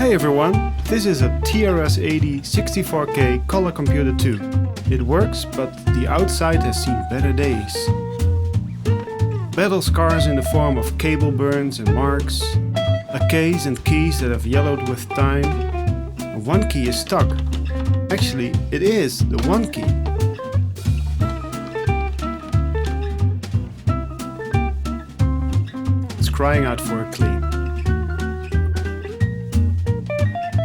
Hey everyone, this is a TRS-80 64K color computer too. It works, but the outside has seen better days. Battle scars in the form of cable burns and marks, a case and keys that have yellowed with time. One key is stuck. Actually, it is the one key. It's crying out for a clean.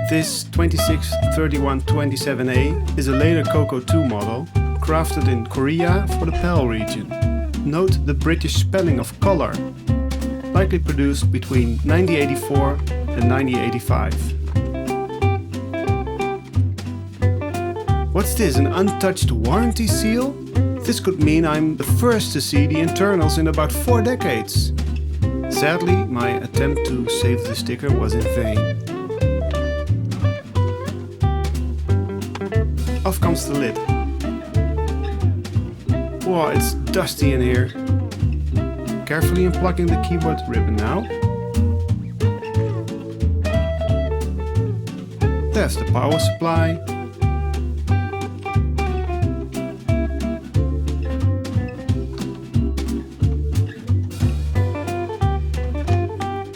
This 263127A is a later Coco 2 model, crafted in Korea for the PAL region. Note the British spelling of color, likely produced between 1984 and 1985. What's this, an untouched warranty seal? This could mean I'm the first to see the internals in about 4 decades. Sadly, my attempt to save the sticker was in vain. Off comes the lid. Whoa, it's dusty in here. Carefully unplugging the keyboard ribbon now. There's the power supply.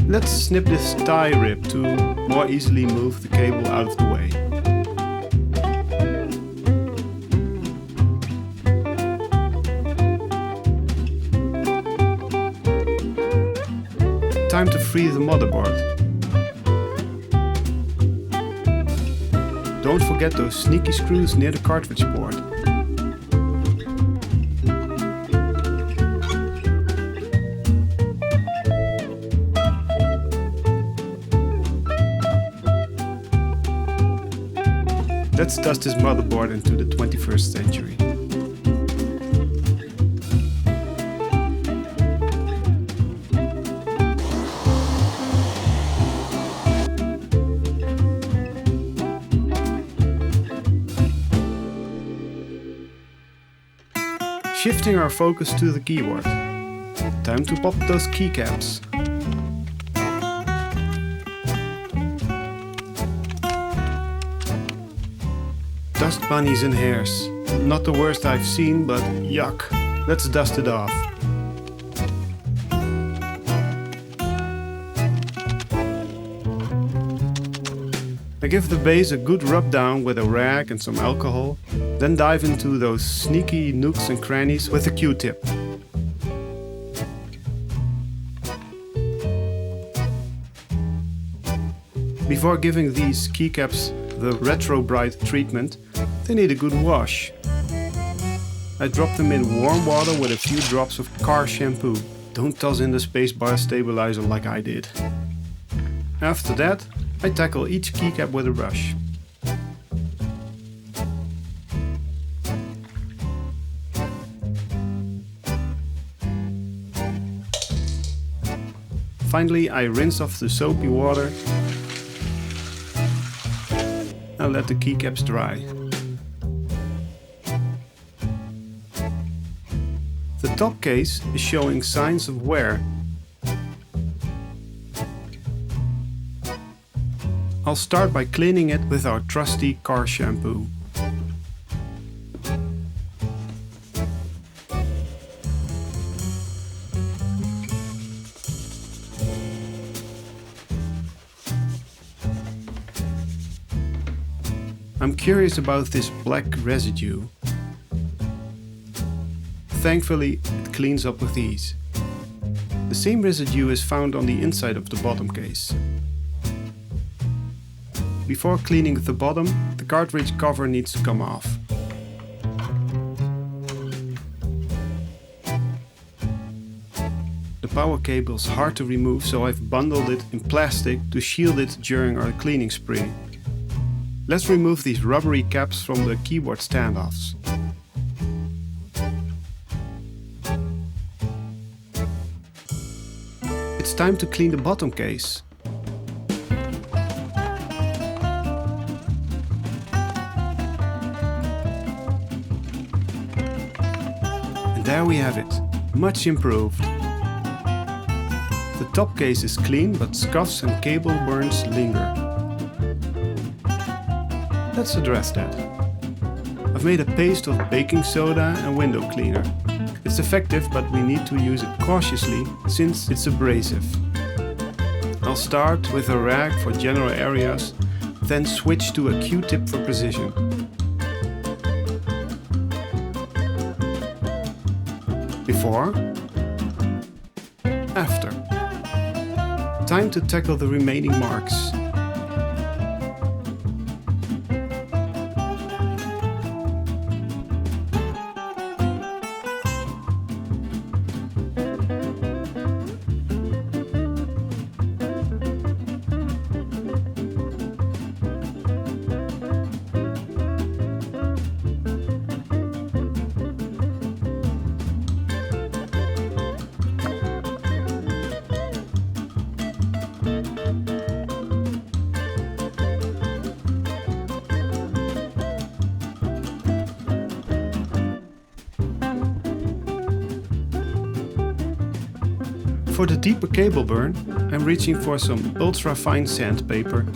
Let's snip this tie rib to more easily move the cable out of the way. Time to free the motherboard. Don't forget those sneaky screws near the cartridge port. Let's dust this motherboard into the 21st century. Shifting our focus to the keyboard. Time to pop those keycaps. Dust bunnies and hairs. Not the worst I've seen, but yuck. Let's dust it off. I give the base a good rub down with a rag and some alcohol, then dive into those sneaky nooks and crannies with a Q-tip. Before giving these keycaps the Retro Bright treatment, they need a good wash. I drop them in warm water with a few drops of car shampoo. Don't toss in the spacebar stabilizer like I did. After that, I tackle each keycap with a brush. Finally, I rinse off the soapy water. Now let the keycaps dry. The top case is showing signs of wear. I'll start by cleaning it with our trusty car shampoo. I'm curious about this black residue. Thankfully, it cleans up with ease. The same residue is found on the inside of the bottom case. Before cleaning the bottom, the cartridge cover needs to come off. The power cable is hard to remove, so I've bundled it in plastic to shield it during our cleaning spree. Let's remove these rubbery caps from the keyboard standoffs. It's time to clean the bottom case. And there we have it, much improved. The top case is clean, but scuffs and cable burns linger. Let's address that. I've made a paste of baking soda and window cleaner. It's effective, but we need to use it cautiously since it's abrasive. I'll start with a rag for general areas, then switch to a Q-tip for precision. Before, after. Time to tackle the remaining marks. For the deeper cable burn, I'm reaching for some ultra-fine sandpaper.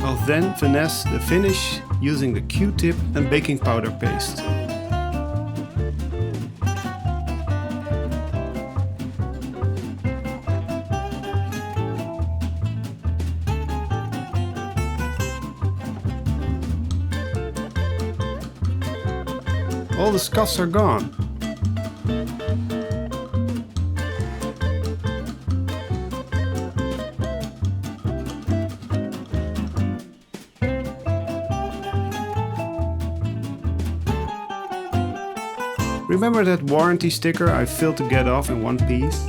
I'll then finesse the finish using the Q-tip and baking powder paste. All the scuffs are gone. Remember that warranty sticker I failed to get off in one piece?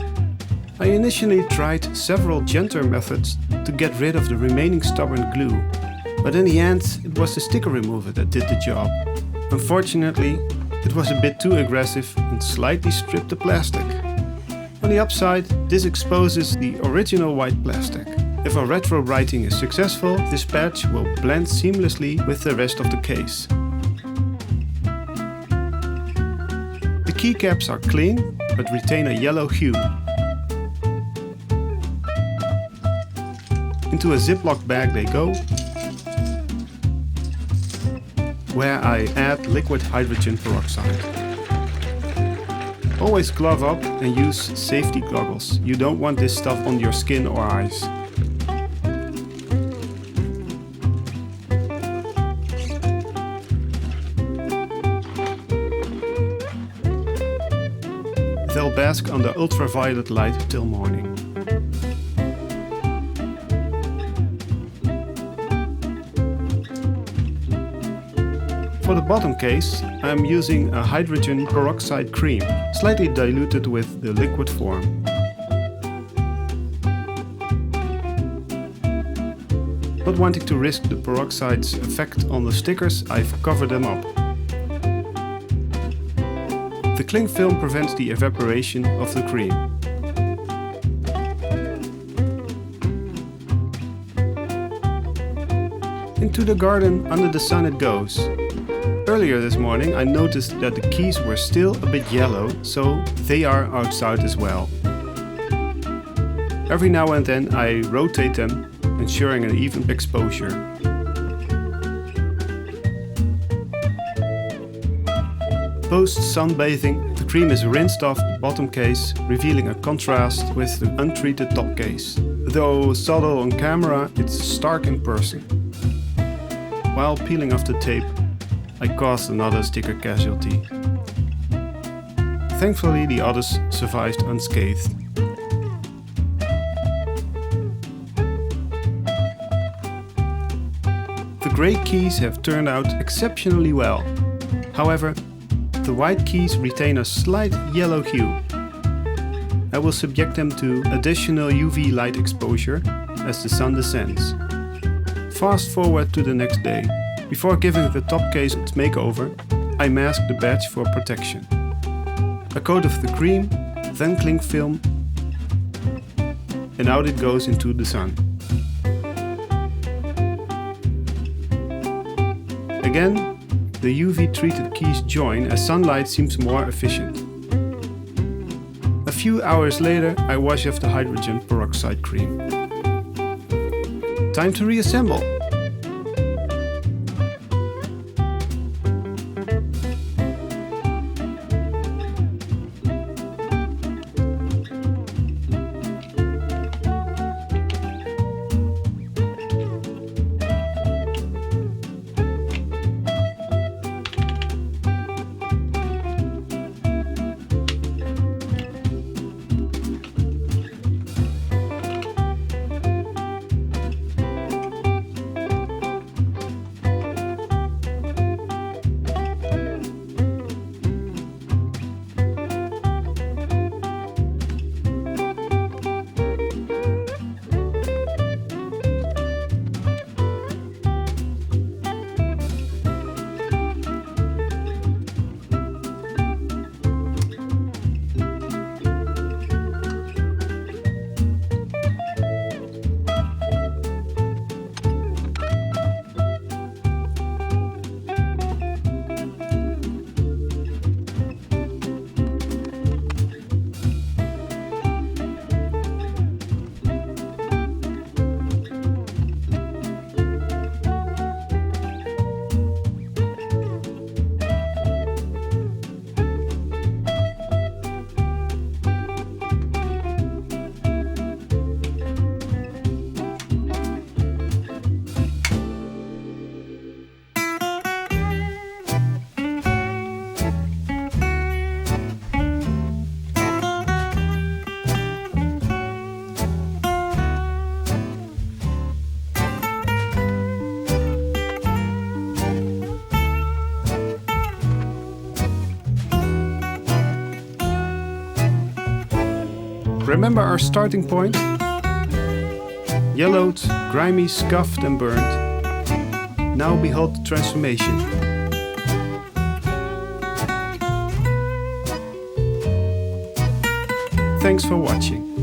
I initially tried several gentler methods to get rid of the remaining stubborn glue, but in the end it was the sticker remover that did the job. Unfortunately, it was a bit too aggressive and slightly stripped the plastic. On the upside, this exposes the original white plastic. If our retro writing is successful, this patch will blend seamlessly with the rest of the case. The keycaps are clean, but retain a yellow hue. Into a Ziploc bag they go, where I add liquid hydrogen peroxide. Always glove up and use safety goggles. You don't want this stuff on your skin or eyes. They'll bask under ultraviolet light till morning. For the bottom case, I'm using a hydrogen peroxide cream, slightly diluted with the liquid form. Not wanting to risk the peroxide's effect on the stickers, I've covered them up. The cling film prevents the evaporation of the cream. Into the garden under the sun it goes. Earlier this morning I noticed that the keys were still a bit yellow, so they are outside as well. Every now and then I rotate them, ensuring an even exposure. Post sunbathing, the cream is rinsed off the bottom case, revealing a contrast with the untreated top case. Though subtle on camera, it's stark in person. While peeling off the tape, I caused another sticker casualty. Thankfully, the others survived unscathed. The grey keys have turned out exceptionally well. However, the white keys retain a slight yellow hue. I will subject them to additional UV light exposure as the sun descends. Fast forward to the next day. Before giving the top case its makeover, I mask the badge for protection. A coat of the cream, then cling film, and out it goes into the sun. Again, the UV treated keys join as sunlight seems more efficient. A few hours later, I wash off the hydrogen peroxide cream. Time to reassemble. Remember our starting point? Yellowed, grimy, scuffed and burned. Now behold the transformation. Thanks for watching.